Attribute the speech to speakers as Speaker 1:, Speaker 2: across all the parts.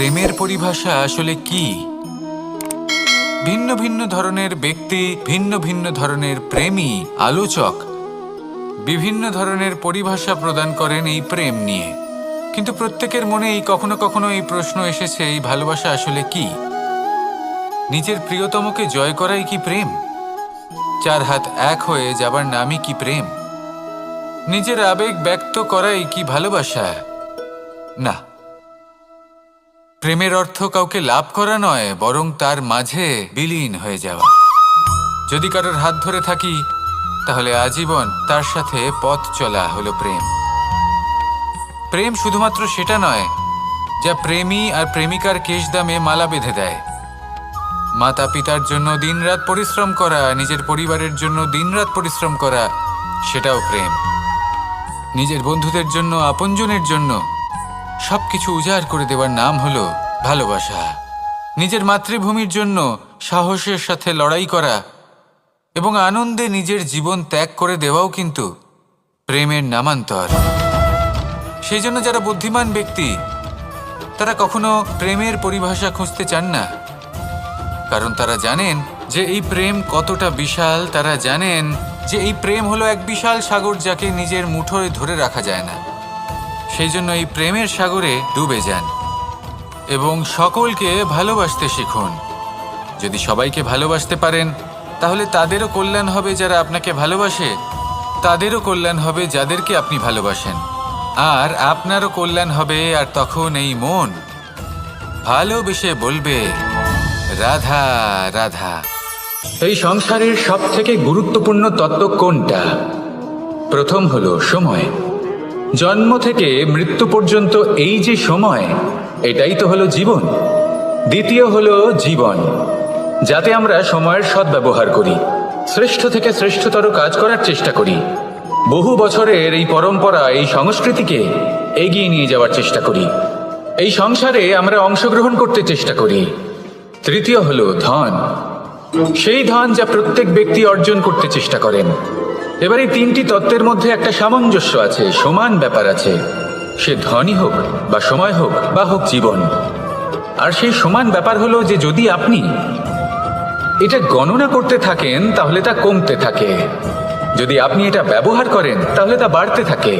Speaker 1: প্রেমের পরিভাষা আসলে কি? ভিন্ন ভিন্ন ধরনের ব্যক্তি, ভিন্ন ভিন্ন ধরনের প্রেমী, আলোচক বিভিন্ন ধরনের পরিভাষা প্রদান করেন এই প্রেম নিয়ে। কিন্তু প্রত্যেকের মনেই কখনো কখনো এই প্রশ্ন এসেছে, এই ভালোবাসা আসলে কি? নিজের প্রিয়তমকে জয় করাই কি প্রেম? চার হাত এক হয়ে যাবার নামই কি প্রেম? নিজের আবেগ ব্যক্ত করাই কি ভালোবাসা? না, প্রেমের অর্থ কাউকে লাভ করা নয়, বরং তার মাঝে বিলীন হয়ে যাওয়া। যদি কারোর হাত ধরে থাকি, তাহলে আজীবন তার সাথে পথ চলা হলো প্রেম। প্রেম শুধুমাত্র সেটা নয় যা প্রেমী আর প্রেমিকার কেশদামে মালা বেঁধে দেয়। মাতা পিতার জন্য দিনরাত পরিশ্রম করা, নিজের পরিবারের জন্য দিনরাত পরিশ্রম করা, সেটাও প্রেম। নিজের বন্ধুদের জন্য, আপনজনের জন্য সবকিছু উজাড় করে দেওয়ার নাম হলো ভালোবাসা। নিজের মাতৃভূমির জন্য সাহসের সাথে লড়াই করা এবং আনন্দে নিজের জীবন ত্যাগ করে দেওয়াও কিন্তু প্রেমের নামান্তর। সেই জন্য যারা বুদ্ধিমান ব্যক্তি, তারা কখনো প্রেমের পরিভাষা খুঁজতে চান না, কারণ তারা জানেন যে এই প্রেম কতটা বিশাল। তারা জানেন যে এই প্রেম হলো এক বিশাল সাগর, যাকে নিজের মুঠোয় ধরে রাখা যায় না। সেই জন্য এই প্রেমের সাগরে ডুবে যান এবং সকলকে ভালোবাসতে শিখুন। যদি সবাইকে ভালোবাসতে পারেন, তাহলে তাদেরও কল্যাণ হবে যারা আপনাকে ভালোবাসে, তাদেরও কল্যাণ হবে যাদেরকে আপনি ভালোবাসেন, আর আপনারও কল্যাণ হবে। আর তখন এই মন ভালোবেসে বলবে, রাধা রাধা।
Speaker 2: এই সংসারের সব থেকে গুরুত্বপূর্ণ তত্ত্ব কোনটা? প্রথম হলো সময়। জন্ম থেকে মৃত্যু পর্যন্ত এই যে সময়, এটাই তো হলো জীবন। দ্বিতীয় হলো জীবন, যাতে আমরা সময়ের সদ্ব্যবহার করি, শ্রেষ্ঠ থেকে শ্রেষ্ঠতর কাজ করার চেষ্টা করি, বহু বছরের এই পরম্পরা, এই সংস্কৃতিকে এগিয়ে নিয়ে যাওয়ার চেষ্টা করি, এই সংসারে আমরা অংশগ্রহণ করতে চেষ্টা করি। তৃতীয় হলো ধন, সেই ধন যা প্রত্যেক ব্যক্তি অর্জন করতে চেষ্টা করেন। এবার এই তিনটি তত্ত্বের মধ্যে একটা সামঞ্জস্য আছে, সমান ব্যাপার আছে। সে ধনই হোক বা সময় হোক বা হোক জীবন। আর সেই সমান ব্যাপার হলো যে যদি আপনি এটা গণনা করতে থাকেন, তাহলে তা কমতে থাকে। যদি আপনি এটা ব্যবহার করেন, তাহলে তা বাড়তে থাকে।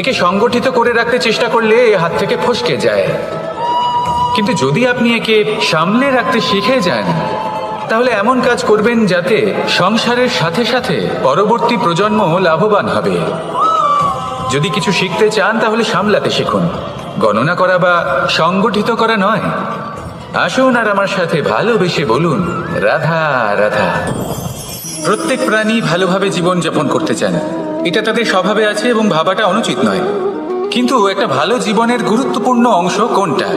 Speaker 2: একে সংগঠিত করে রাখতে চেষ্টা করলে এ হাত থেকে ফসকে যায়। কিন্তু যদি আপনি একে সামলে রাখতে শিখে যান, তাহলে এমন কাজ করবেন যাতে সংসারের সাথে সাথে পরবর্তী প্রজন্ম লাভবান হবে। যদি কিছু শিখতে চান, তাহলে সামলাতে শিখুন, গণনা করা বা সংগঠিত করা নয়। আসুন আর আমার সাথে ভালোবেসে বলুন, রাধা রাধা। প্রত্যেক প্রাণী ভালোভাবে জীবন যাপন করতে চান, এটা তাদের স্বভাবে আছে এবং ভাবাটা অনুচিত নয়। কিন্তু একটা ভালো জীবনের গুরুত্বপূর্ণ অংশ কোনটা?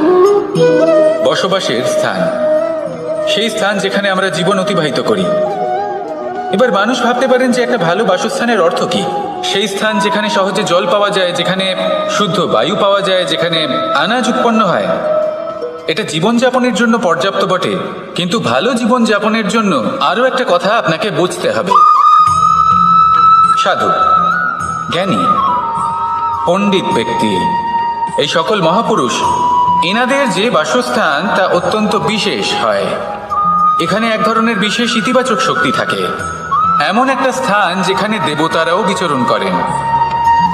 Speaker 2: বসবাসের স্থান, সেই স্থান যেখানে আমরা জীবন অতিবাহিত করি। এবার মানুষ ভাবতে পারেন যে একটা ভালো বাসস্থানের অর্থ কি? সেই স্থান যেখানে সহজে জল পাওয়া যায়, যেখানে শুদ্ধ বায়ু পাওয়া যায়, যেখানে আনাজ উৎপন্ন হয়। এটা জীবনযাপনের জন্য পর্যাপ্ত বটে, কিন্তু ভালো জীবনযাপনের জন্য আরও একটা কথা আপনাকে বুঝতে হবে। সাধু, জ্ঞানী, পণ্ডিত ব্যক্তি, এই সকল মহাপুরুষ, এনাদের যে বাসস্থান তা অত্যন্ত বিশেষ হয়। এখানে এক ধরনের বিশেষ ইতিবাচক শক্তি থাকে, এমন একটা স্থান যেখানে দেবতারাও বিচরণ করেন।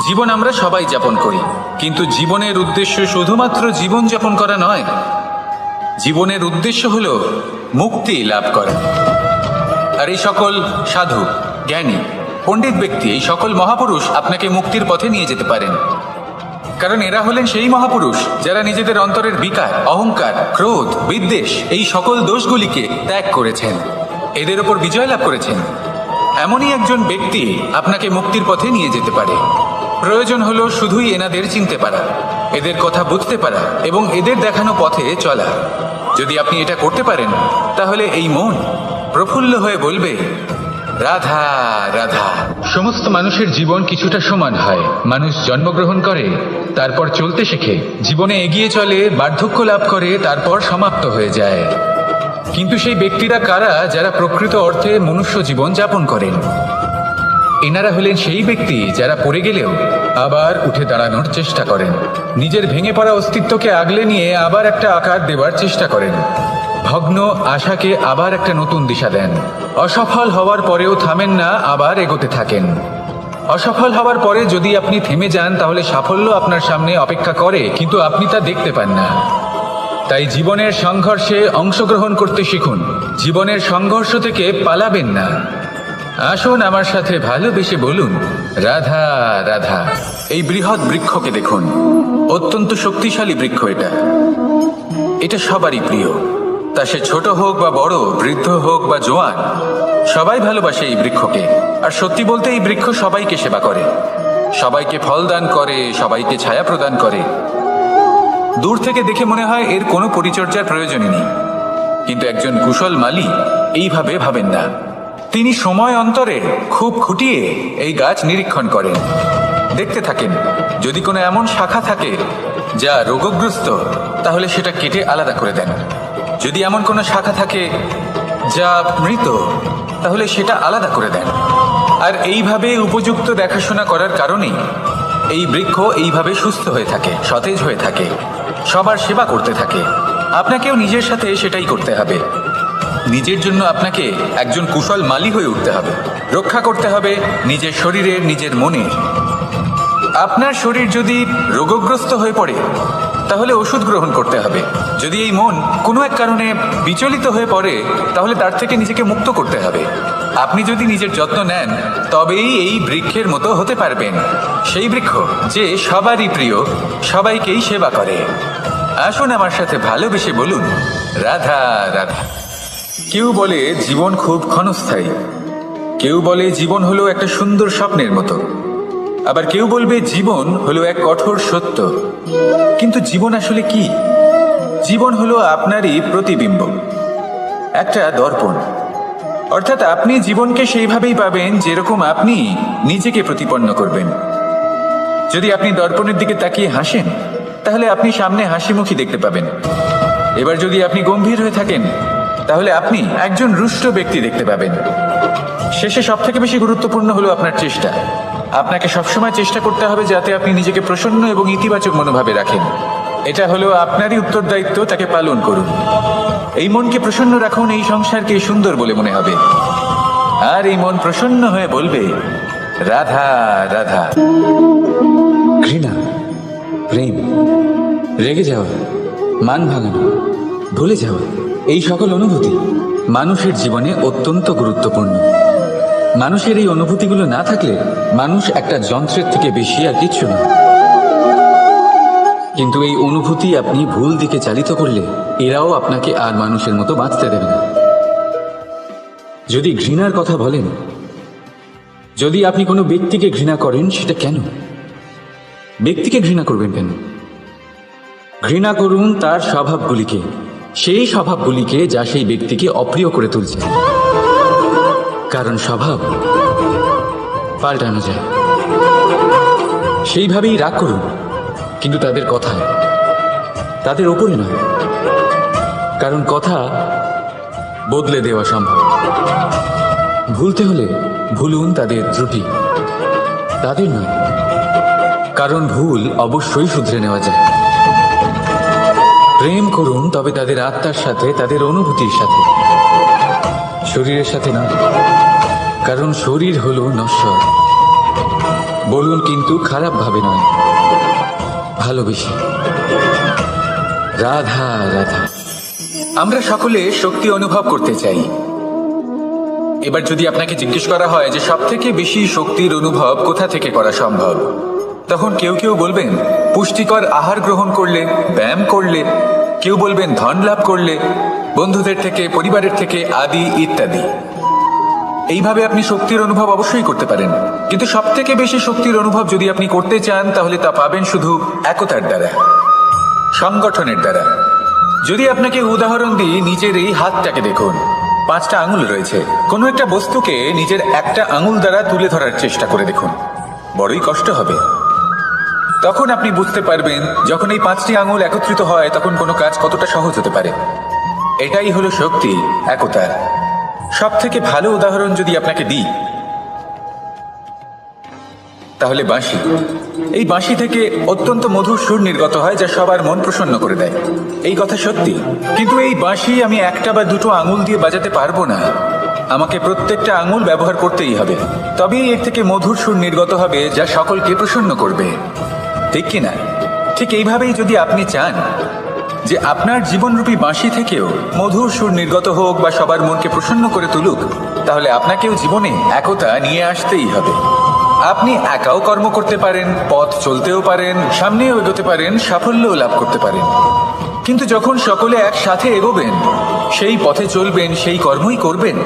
Speaker 2: জীবন আমরা সবাই যাপন করি, কিন্তু জীবনের উদ্দেশ্য শুধুমাত্র জীবন যাপন করা নয়। জীবনের উদ্দেশ্য হলো মুক্তি লাভ করা। আর এই সকল সাধু, জ্ঞানী, পণ্ডিত ব্যক্তি, এই সকল মহাপুরুষ আপনাকে মুক্তির পথে নিয়ে যেতে পারেন। কারণ এরা হলেন সেই মহাপুরুষ যারা নিজেদের অন্তরের বিকার, অহংকার, ক্রোধ, বিদ্বেষ, এই সকল দোষগুলিকে ত্যাগ করেছেন, এদের ওপর বিজয় লাভ করেছেন। এমনই একজন ব্যক্তি আপনাকে মুক্তির পথে নিয়ে যেতে পারে। প্রয়োজন হলো শুধুই এনাদের চিনতে পারা, এদের কথা বুঝতে পারা এবং এদের দেখানো পথে চলা। যদি আপনি এটা করতে পারেন, তাহলে এই মন প্রফুল্ল হয়ে বলবে, রাধা রাধা। সমস্ত মানুষের জীবন কিছুটা সমান হয়। মানুষ জন্মগ্রহণ করে, তারপর চলতে শেখে, জীবনে এগিয়ে চলে, বার্ধক্য লাভ করে, তারপর সমাপ্ত হয়ে যায়। কিন্তু সেই ব্যক্তিরা কারা যারা প্রকৃত অর্থে মনুষ্য জীবন যাপন করেন? এনারা হলেন সেই ব্যক্তি যারা পড়ে গেলেও আবার উঠে দাঁড়ানোর চেষ্টা করেন, নিজের ভেঙে পড়া অস্তিত্বকে আগলে নিয়ে আবার একটা আকার দেওয়ার চেষ্টা করেন, ভগ্ন আশাকে আবার একটা নতুন দিশা দেন। অসফল হওয়ার পরেও থামেন না, আবার এগোতে থাকেন। অসফল হওয়ার পরে যদি আপনি থেমে যান তাহলে সাফল্য আপনার সামনে অপেক্ষা করে, কিন্তু আপনি তা দেখতে পান না। তাই জীবনের সংঘর্ষে অংশগ্রহণ করতে শিখুন, জীবনের সংঘর্ষ থেকে পালাবেন না। আসুন আমার সাথে ভালোবেসে বলুন, রাধা রাধা। এই বৃহৎ বৃক্ষকে দেখুন, অত্যন্ত শক্তিশালী বৃক্ষ। এটা সবারই প্রিয়, তা সে ছোট হোক বা বড়, বৃদ্ধ হোক বা জোয়ান, সবাই ভালোবাসে এই বৃক্ষকে। আর সত্যি বলতে এই বৃক্ষ সবাইকে সেবা করে, সবাইকে ফল দান করে, সবাইকে ছায়া প্রদান করে। দূর থেকে দেখে মনে হয় এর কোনো পরিচর্যার প্রয়োজনই নেই, কিন্তু একজন কুশল মালী এইভাবে ভাবেন না। তিনি সময় অন্তরে খুব খুঁটিয়ে এই গাছ নিরীক্ষণ করেন, দেখতে থাকেন। যদি কোনো এমন শাখা থাকে যা রোগগ্রস্ত, তাহলে সেটা কেটে আলাদা করে দেন। যদি এমন কোনো শাখা থাকে যা মৃত, তাহলে সেটা আলাদা করে দেন। আর এইভাবে উপযুক্ত দেখাশোনা করার কারণেই এই বৃক্ষ এইভাবে সুস্থ হয়ে থাকে, সতেজ হয়ে থাকে, সবার সেবা করতে থাকে। আপনাকেও নিজের সাথে সেটাই করতে হবে। নিজের জন্য আপনাকে একজন কুশল মালী হয়ে উঠতে হবে, রক্ষা করতে হবে নিজের শরীরের, নিজের মনের। আপনার শরীর যদি রোগগ্রস্ত হয়ে পড়ে, তাহলে ওষুধ গ্রহণ করতে হবে। যদি এই মন কোনো এক কারণে বিচলিত হয়ে পড়ে, তাহলে তার থেকে নিজেকে মুক্ত করতে হবে। আপনি যদি নিজের যত্ন নেন, তবেই এই বৃক্ষের মতো হতে পারবেন, সেই বৃক্ষ যে সবারই প্রিয়, সবাইকেই সেবা করে। আসুন আমার সাথে ভালোবেসে বলুন, রাধা রাধা। কেউ বলে জীবন খুব ক্ষণস্থায়ী, কেউ বলে জীবন হলো একটা সুন্দর স্বপ্নের মতো, আবার কেউ বলবে জীবন হলো এক কঠোর সত্য। কিন্তু জীবন আসলে কি? জীবন হলো আপনারই প্রতিবিম্ব, একটা দর্পণ। অর্থাৎ আপনি জীবনকে সেইভাবেই পাবেন যেরকম আপনি নিজেকে প্রতিপন্ন করবেন। যদি আপনি দর্পণের দিকে তাকিয়ে হাসেন, তাহলে আপনি সামনে হাসিমুখী দেখতে পাবেন। এবার যদি আপনি গম্ভীর হয়ে থাকেন, তাহলে আপনি একজন রুষ্ট ব্যক্তি দেখতে পাবেন। শেষে সব থেকে বেশি গুরুত্বপূর্ণ হলো আপনার চেষ্টা। আপনাকে সবসময় চেষ্টা করতে হবে যাতে আপনি নিজেকে প্রসন্ন এবং ইতিবাচক মনোভাবে রাখেন। এটা হলো আপনারই উত্তরদায়িত্ব, তাকে পালন করুন। এই মনকে প্রসন্ন রাখুন, এই সংসারকে সুন্দর বলে মনে হবে। আর এই মন প্রসন্ন হয়ে বলবে, রাধা রাধা। ঘৃণা, প্রেম, রেগে যাওয়া, মান ভাঙানো, ভুলে যাওয়া, এই সকল অনুভূতি মানুষের জীবনে অত্যন্ত গুরুত্বপূর্ণ। মানুষের এই অনুভূতিগুলো না থাকলে মানুষ একটা যন্ত্রের থেকে বেশি আর কিচ্ছু না। কিন্তু এই অনুভূতি আপনি ভুল দিকে চালিত করলে এরাও আপনাকে আর মানুষের মতো বাঁচতে দেবে না। যদি ঘৃণার কথা বলেন, যদি আপনি কোনো ব্যক্তিকে ঘৃণা করেন, সেটা কেন? ব্যক্তিকে ঘৃণা করবেন কেন? ঘৃণা করুন তার স্বভাবগুলিকে, সেই স্বভাবগুলিকে যা সেই ব্যক্তিকে অপ্রিয় করে তুলছে। কারণ স্বভাব পাল্টানো যায়। সেইভাবেই রাগ করুন, কিন্তু তাদের কথায়, তাদের ওপরে নয়। কারণ কথা বদলে দেওয়া সম্ভব। ভুলতে হলে ভুলুন তাদের ত্রুটি, তাদের নয়। কারণ ভুল অবশ্যই শুধরে নেওয়া যায়। প্রেম করুন, তবে তাদের আত্মার সাথে, তাদের অনুভূতির সাথে, শরীরের সাথে নয়। কারণ শরীর হলো নশ্বর। বলুন, কিন্তু খারাপ ভাবে নয়, ভালোবেসে। রাধা রাধা। আমরা সকলে শক্তি অনুভব করতে চাই। এবার যদি আপনাকে জিজ্ঞেস করা হয় যে সব থেকে বেশি শক্তির অনুভব কোথা থেকে করা সম্ভব, তখন কেউ কেউ বলবেন পুষ্টিকর আহার গ্রহণ করলে, ব্যায়াম করলে, কেউ বলবেন ধন লাভ করলে, বন্ধুদের থেকে, পরিবারের থেকে, আদি ইত্যাদি। এইভাবে আপনি শক্তির অনুভব অবশ্যই করতে পারেন, কিন্তু সব থেকে বেশি শক্তির অনুভব যদি আপনি করতে চান, তাহলে তা পাবেন শুধু একতার দ্বারা, সংগঠনের দ্বারা। যদি আপনাকে উদাহরণ দিই, নিজের এই হাতটাকে দেখুন, 5টা আঙুল রয়েছে। কোনো একটা বস্তুকে নিজের একটা আঙুল দ্বারা তুলে ধরার চেষ্টা করে দেখুন, বড়ই কষ্ট হবে। তখন আপনি বুঝতে পারবেন যখন এই 5টি আঙুল একত্রিত হয়, তখন কোনো কাজ কতটা সহজ হতে পারে। এটাই হলো শক্তি, একতার। সব থেকে ভালো উদাহরণ যদি আপনাকে দিই, তাহলে বাঁশি। এই বাঁশি থেকে অত্যন্ত মধুর সুর নির্গত হয় যা সবার মন প্রসন্ন করে দেয়। এই কথা সত্যি, কিন্তু এই বাঁশি আমি একটা বা দুটো আঙুল দিয়ে বাজাতে পারবো না। আমাকে প্রত্যেকটা আঙুল ব্যবহার করতেই হবে, তবেই এর থেকে মধুর সুর নির্গত হবে যা সকলকে প্রসন্ন করবে, ঠিক কিনা? ঠিক এইভাবেই যদি আপনি চান যে আপনার জীবনরূপী বাঁশি থেকেও মধুর সুর নির্গত হোক বা সবার মনকে প্রসন্ন করে তুলুক, তাহলে আপনাকেও জীবনে একতা নিয়ে আসতেই হবে। আপনি একাও কর্ম করতে পারেন, পথ চলতেও পারেন, সামনেও এগোতে পারেন, সাফল্যও লাভ করতে পারেন। কিন্তু যখন সকলে একসাথে এগোবেন, সেই পথে চলবেন, সেই কর্মই করবেন,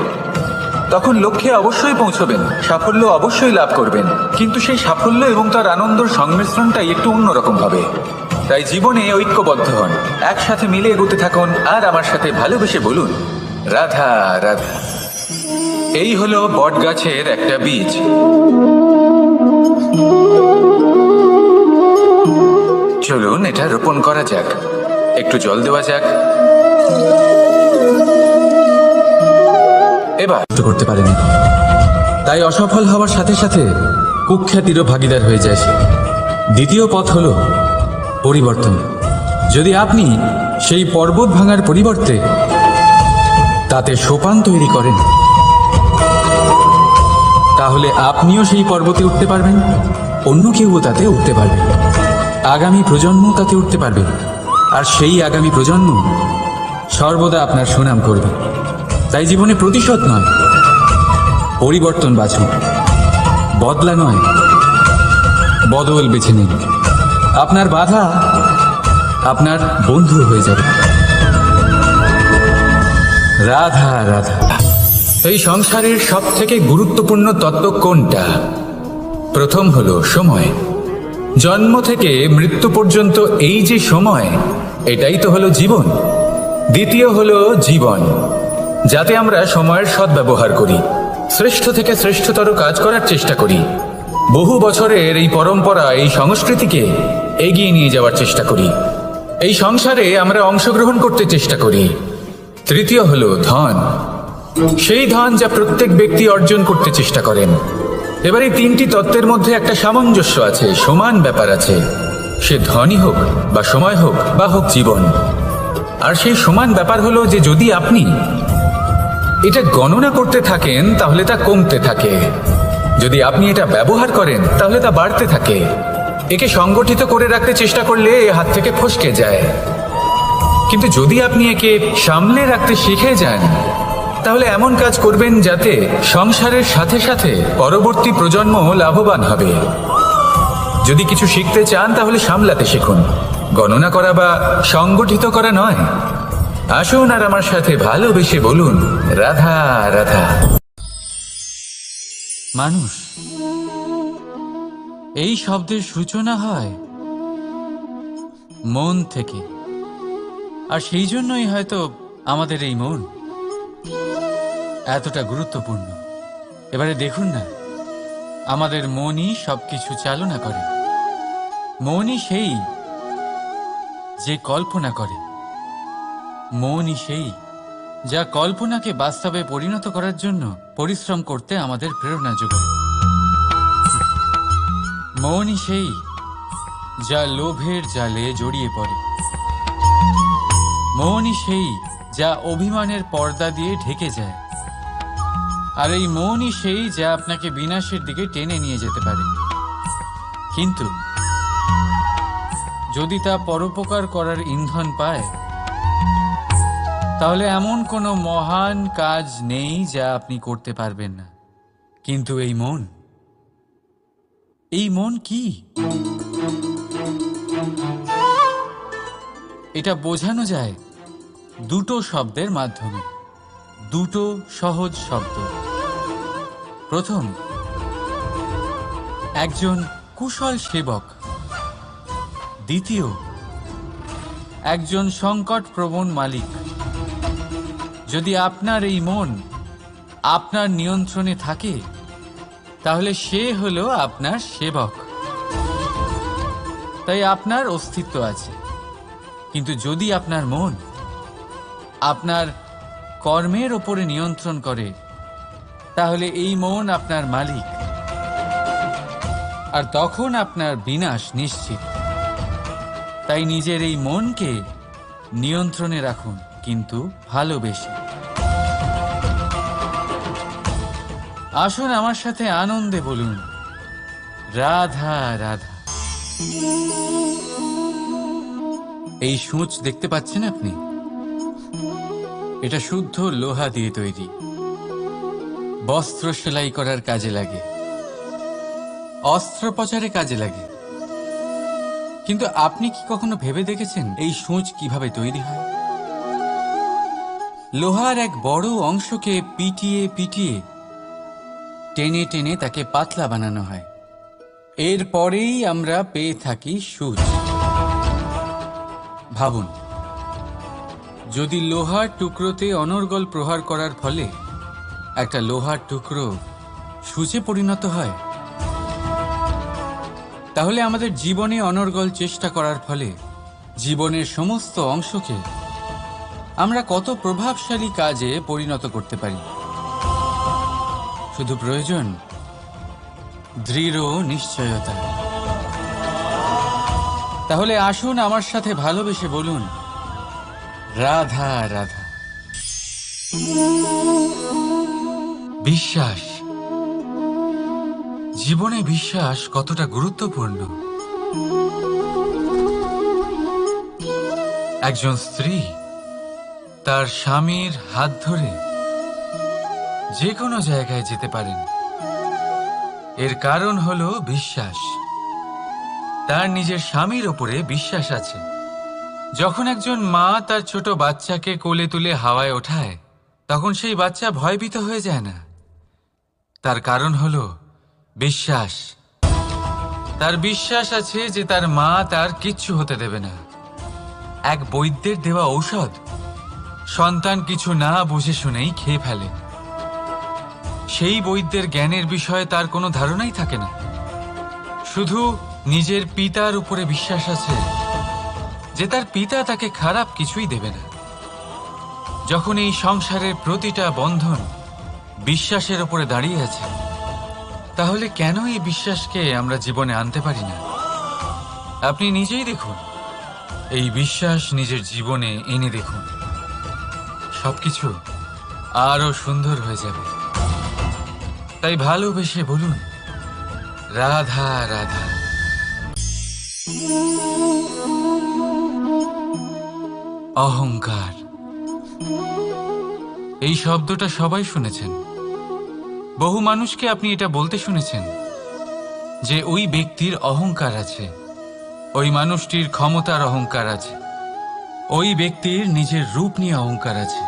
Speaker 2: তখন লক্ষ্যে অবশ্যই পৌঁছবেন, সাফল্য অবশ্যই লাভ করবেন। কিন্তু সেই সাফল্য এবং তার আনন্দের সংমিশ্রণটাই একটু অন্যরকম হবে। তাই জীবনে ঐক্যবদ্ধ হন, একসাথে মিলে এগোতে থাকুন, আর আমার সাথে ভালোবেসে বলুন, রাধা রাধা। এই হলো বট গাছের একটা বীজ। চলুন এটা রোপণ করা যাক, একটু জল দেওয়া যাক। এবার
Speaker 3: করতে পারেনি, তাই অসফল হওয়ার সাথে সাথে কুখ্যাতিরও ভাগিদার হয়ে যায় সে। দ্বিতীয় পথ হল পরিবর্তন। যদি আপনি সেই পর্বত ভাঙার পরিবর্তে তাতে সোপান তৈরি করেন, তাহলে আপনিও সেই পর্বতে উঠতে পারবেন, অন্য কেউও তাতে উঠতে পারবে, আগামী প্রজন্ম তাতে উঠতে পারবে, আর সেই আগামী প্রজন্ম সর্বদা আপনার সুনাম করবে। তাই জীবনে প্রতিশোধ নয়, পরিবর্তন বাছুন। বদলা নয়, বদল বেছে নিন। আপনার বাধা আপনার বন্ধু হয়ে যাবে। রাধা রাধা।
Speaker 2: এই সংসারের সব থেকে গুরুত্বপূর্ণ তত্ত্ব কোনটা? প্রথম হলো সময়। জন্ম থেকে মৃত্যু পর্যন্ত এই যে সময়, এটাই তো হলো জীবন। দ্বিতীয় হলো জীবন, যাতে আমরা সময়ের সদ্ব্যবহার করি, শ্রেষ্ঠ থেকে শ্রেষ্ঠতর কাজ করার চেষ্টা করি, বহু বছরের এই পরম্পরা, এই সংস্কৃতিকে এগিয়ে নিয়ে যাওয়ার চেষ্টা করি, এই সংসারে আমরা অংশগ্রহণ করতে চেষ্টা করি। তৃতীয় হলো ধন, সেই ধন যা প্রত্যেক ব্যক্তি অর্জন করতে চেষ্টা করেন। এবার এই তিনটি তত্ত্বের মধ্যে একটা সামঞ্জস্য আছে, সমান ব্যাপার আছে, সে ধনই হোক বা সময় হোক বা হোক জীবন। আর সেই সমান ব্যাপার হলো যে যদি আপনি এটা গণনা করতে থাকেন তাহলে তা কমতে থাকে, যদি আপনি এটা ব্যবহার করেন তাহলে তা বাড়তে থাকে। একে সংগঠিত করে রাখতে চেষ্টা করলে এ হাত থেকে ফসকে যায়, কিন্তু যদি আপনি একে সামলে রাখতে শিখে যান তাহলে এমন কাজ করবেন যাতে সংসারের সাথে সাথে পরবর্তী প্রজন্ম লাভবান হবে। যদি কিছু শিখতে চান তাহলে সামলাতে শিখুন, গণনা করা বা সংগঠিত করা নয়। আসুন আর আমার সাথে ভালোবেসে বলুন, রাধা রাধা।
Speaker 1: মানুষ, এই শব্দের সূচনা হয় মন থেকে, আর সেই জন্যই হয়তো আমাদের এই মন এতটা গুরুত্বপূর্ণ। এবারে দেখুন না, আমাদের মনই সবকিছু চালনা করে। মনই সেই যে কল্পনা করে, মনই সেই যা কল্পনাকে বাস্তবে পরিণত করার জন্য পরিশ্রম করতে আমাদের প্রেরণা যোগায়। মনই সেই যা লোভের জালে জড়িয়ে পড়ে। মনই সেই যা অভিমানের পর্দা দিয়ে ঢেকে যায়। আর এই মনই সেই যা আপনাকে বিনাশের দিকে টেনে নিয়ে যেতে পারে। কিন্তু যদি তা পরোপকার করার ইন্ধন পায়, তাহলে এমন কোনো মহান কাজ নেই যা আপনি করতে পারবেন না। কিন্তু এই মন কি? এটা বোঝানো যায় দুটো শব্দের মাধ্যমে, দুটো সহজ শব্দ। প্রথম, একজন কুশল সেবক। দ্বিতীয়, একজন সংকটপ্রবণ মালিক। যদি আপনার এই মন আপনার নিয়ন্ত্রণে থাকে, তাহলে সে হলো আপনার সেবক। তাই আপনার অস্তিত্ব আছে। কিন্তু যদি আপনার মন আপনার কর্মের ওপরে নিয়ন্ত্রণ করে, তাহলে এই মন আপনার মালিক।
Speaker 3: আর তখন আপনার বিনাশ নিশ্চিত। তাই নিজের এই মনকে নিয়ন্ত্রণে রাখুন, কিন্তু ভালোবেসে। আসুন আমার সাথে আনন্দে বলুন, রাধা রাধা। এই সূঁচ দেখতে পাচ্ছেন আপনি? এটা শুদ্ধ লোহা দিয়ে তৈরি, বস্ত্র সেলাই করার কাজে লাগে, অস্ত্রোপচারে কাজে লাগে। কিন্তু আপনি কি কখনো ভেবে দেখেছেন এই সূঁচ কিভাবে তৈরি হয়? লোহার এক বড় অংশকে পিটিয়ে পিটিয়ে টেনে টেনে তাকে পাতলা বানানো হয়। এরপরেই আমরা পেয়ে থাকি সূঁচ। ভাবুন, যদি লোহার টুকরোতে অনর্গল প্রহার করার ফলে একটা লোহার টুকরো সূঁচে পরিণত হয়, তাহলে আমাদের জীবনে অনর্গল চেষ্টা করার ফলে জীবনের সমস্ত অংশকে আমরা কত প্রভাবশালী কাজে পরিণত করতে পারি। শুধু প্রয়োজন দৃঢ় নিশ্চয়তা। তাহলে আসুন আমার সাথে ভালোবেসে বলুন, রাধা রাধা।
Speaker 2: বিশ্বাস, জীবনে বিশ্বাস কতটা গুরুত্বপূর্ণ। একজন স্ত্রী তার স্বামীর হাত ধরে যে কোনো জায়গায় যেতে পারেন, এর কারণ হলো বিশ্বাস। তার নিজের স্বামীর ওপরে বিশ্বাস আছে। যখন একজন মা তার ছোট বাচ্চাকে কোলে তুলে হাওয়ায় ওঠায়, তখন সেই বাচ্চা ভয়ভীত হয়ে যায় না। তার কারণ হলো বিশ্বাস। তার বিশ্বাস আছে যে তার মা তার কিচ্ছু হতে দেবে না। এক বৈদ্যের দেওয়া ঔষধ সন্তান কিছু না বুঝে শুনেই খেয়ে ফেলে। সেই বৈদ্যের জ্ঞানের বিষয়ে তার কোনো ধারণাই থাকে না। শুধু নিজের পিতার উপরে বিশ্বাস আছে যে তার পিতা তাকে খারাপ কিছুই দেবে না। যখন এই সংসারের প্রতিটা বন্ধন বিশ্বাসের উপরে দাঁড়িয়ে আছে, তাহলে কেন এই বিশ্বাসকে আমরা জীবনে আনতে পারি না? আপনি নিজেই দেখুন, এই বিশ্বাস নিজের জীবনে এনে দেখুন, সবকিছু আরো সুন্দর হয়ে যাবে। তাই ভালোবেসে বলুন, রাধা রাধা। অহংকার, এই শব্দটা সবাই শুনেছেন। বহু মানুষকে আপনি এটা বলতে শুনেছেন যে ওই ব্যক্তির অহংকার আছে, ওই মানুষটির ক্ষমতার অহংকার আছে, ওই ব্যক্তির নিজের রূপ নিয়ে অহংকার আছে,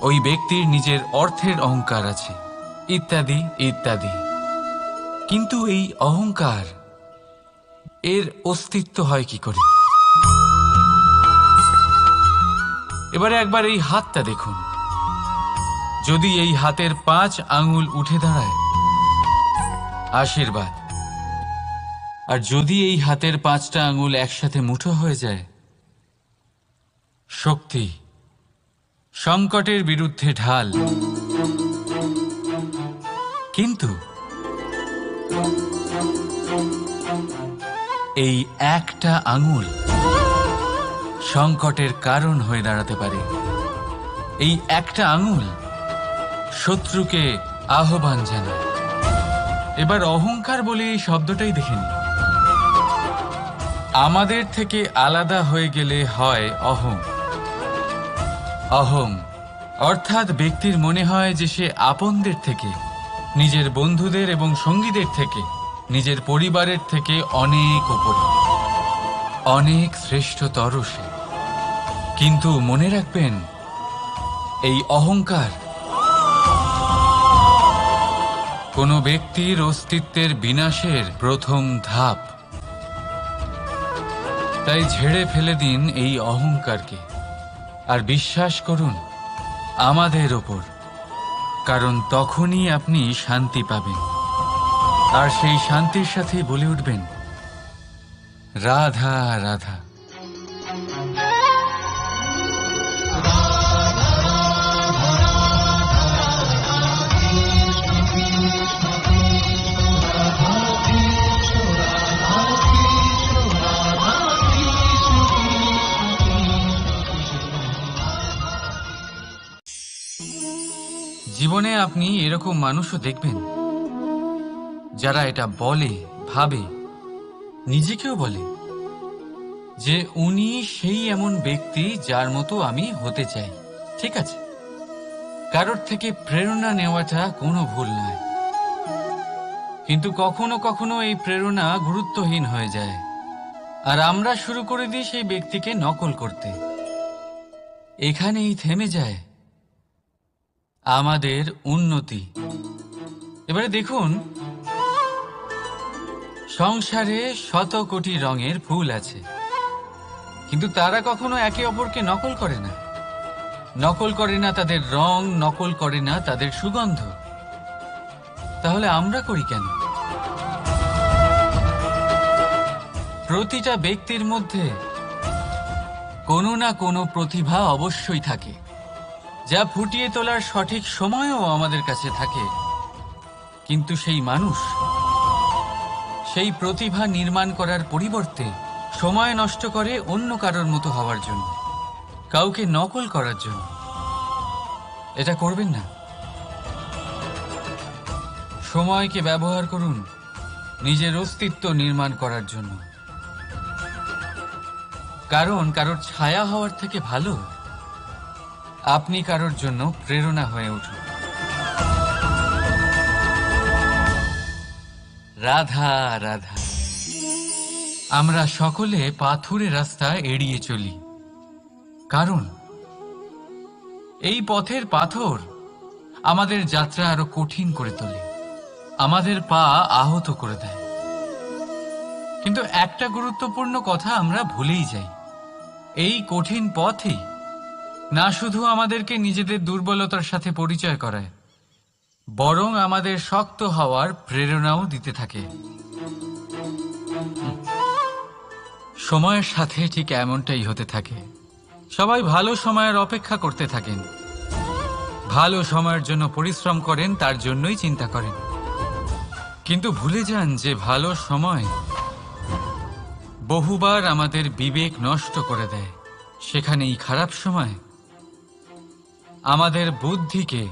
Speaker 2: ওই ব্যক্তির নিজের অর্থের অহংকার আছে, ইত্যাদি ইত্যাদি। কিন্তু এই অহংকার, এর অস্তিত্ব হয় কি করে? এবারে একবার এই হাতটা দেখুন। যদি এই হাতের 5 আঙুল উঠে দাঁড়ায়, আশীর্বাদ। আর যদি এই হাতের 5টা আঙুল একসাথে মুঠো হয়ে যায়, শক্তি, সংকটের বিরুদ্ধে ঢাল। কিন্তু এই একটা আঙুল সংকটের কারণ হয়ে দাঁড়াতে পারে। এই একটা আঙুল শত্রুকে আহ্বান জানায়। এবার অহংকার বলে এই শব্দটাই দেখে নিন। আমাদের থেকে আলাদা হয়ে গেলে হয় অহং। অহং অর্থাৎ ব্যক্তির মনে হয় যে সে আপনদের থেকে, নিজের বন্ধুদের এবং সঙ্গীদের থেকে, নিজের পরিবারের থেকে অনেক উপরে, অনেক শ্রেষ্ঠতর সে। কিন্তু মনে রাখবেন, এই অহংকার কোনো ব্যক্তির অস্তিত্বের বিনাশের প্রথম ধাপ। তাই ঝেড়ে ফেলে দিন এই অহংকারকে, আর বিশ্বাস করুন আমাদের ওপর, কারণ তখনই আপনি শান্তি পাবেন। আর সেই শান্তির সাথে বলে উঠবেন, রাধা রাধা।
Speaker 1: জীবনে আপনি এরকম মানুষও দেখবেন যারা এটা বলে, ভাবে, নিজেকেও বলে যে উনি সেই এমন ব্যক্তি যার মতো আমি হতে চাই। ঠিক আছে, কারোর থেকে প্রেরণা নেওয়াটা কোনো ভুল নয়, কিন্তু কখনো কখনো এই প্রেরণা গুরুত্বহীন হয়ে যায় আর আমরা শুরু করে দিই সেই ব্যক্তিকে নকল করতে। এখানেই থেমে যায় আমাদের উন্নতি। এবারে দেখুন, সংসারে শত কোটি রঙের ফুল আছে, কিন্তু তারা কখনো একে অপরকে নকল করে না। নকল করে না তাদের রং, নকল করে না তাদের সুগন্ধ। তাহলে আমরা করি কেন? প্রতিটা ব্যক্তির মধ্যে কোনো না কোনো প্রতিভা অবশ্যই থাকে, যা ফুটিয়ে তোলার সঠিক সময়ও আমাদের কাছে থাকে। কিন্তু সেই মানুষ সেই প্রতিভা নির্মাণ করার পরিবর্তে সময় নষ্ট করে অন্য কারোর মতো হওয়ার জন্য, কাউকে নকল করার জন্য। এটা করবেন না। সময়কে ব্যবহার করুন নিজের অস্তিত্ব নির্মাণ করার জন্য, কারণ কারোর ছায়া হওয়ার থেকে ভালো আপনি কারোর জন্য প্রেরণা হয়ে উঠুন। রাধা রাধা। আমরা সকলে পাথুরে রাস্তা এড়িয়ে চলি, কারণ এই পথের পাথর আমাদের যাত্রা আরো কঠিন করে তোলে, আমাদের পা আহত করে দেয়। কিন্তু একটা গুরুত্বপূর্ণ কথা আমরা ভুলেই যাই, এই কঠিন পথই না শুধু আমাদেরকে নিজেদের দুর্বলতার সাথে পরিচয় করায়, বরং আমাদের শক্ত হওয়ার প্রেরণাও দিতে থাকে। সময়ের সাথে ঠিক এমনটাই হতে থাকে। সবাই ভালো সময়ের অপেক্ষা করতে থাকেন, ভালো সময়ের জন্য পরিশ্রম করেন, তার জন্যই চিন্তা করেন, কিন্তু ভুলে যান যে ভালো সময় বহুবার আমাদের বিবেক নষ্ট করে দেয়। সেখানেই খারাপ সময় আমাদের বুদ্ধিকে